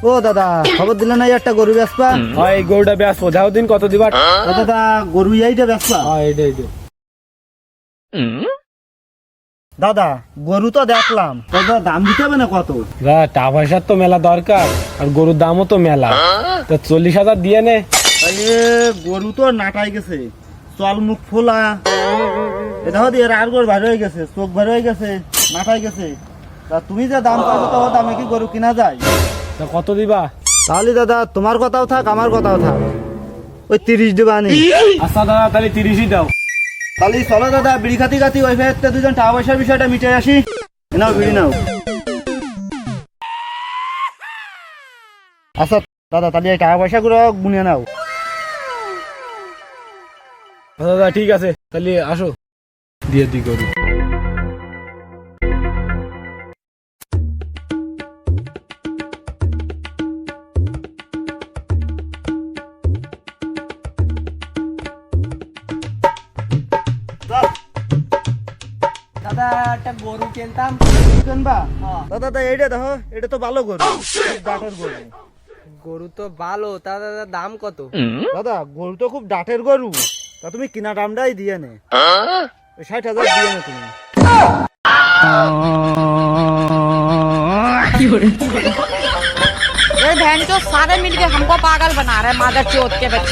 ও দাদা খবর দিলে না একটা গরু বেচবা? হয় এই গরুটা বেচবো, যাও দিন কত দিবা? ও দাদা গরু এইটা বেচবা? হয় এইটা দাদা গরু তো দেখলাম, তো দাদা দাম দিতে হবে না কত? টাকা পয়সার তো মেলা দরকার, আর গরুর দামও তো মেলা, তো 40,000 দিয়ে নে। এ গরু তো নাটাই গেছে, চল মুখ ফোলা, এটা হতে এর আর গরু ভার হয়ে গেছে, চোখ ভার হয়ে গেছে, নাটাই গেছে। তা তুমি যে দাম পাবো তো দামে কি গরু কিনা যায়? তা কত দিবা? তাহলে দাদা তোমার কথাও থাক আমার কথাও থাক, ওই 30 দেবা নি। আচ্ছা দাদা তাহলে 30ই দাও। তাহলে চলো দাদা বিড়ি খাতি খাতি ওই ফেরতে দুজন টাকা পয়সার বিষয়টা মিটে আসি। নাও বিড়ি নাও। আচ্ছা দাদা তাহলে এই টাকা পয়সা গুলো গুনিয়ে নাও। আচ্ছা দাদা ঠিক আছে, তাহলে আসো দিয়ে দি গরু। দাদা একটা গরু কিনতাম। কিনবা? দাদা দাদা এইটা দেখো, এটা তো ভালো গরু, খুব ডাটের গরু। গরু তো ভালো, তা দাদা দাম কত? দাদা গরু তো খুব ডাটের গরু, তা তুমি কিনা দামটাই দিয়ে নে, ওই 60,000 দিয়ে নে তুমি। ये बहन जो सारे मिलके हमको पागल बना रहे हैं, मादर चौथ के बच्चे।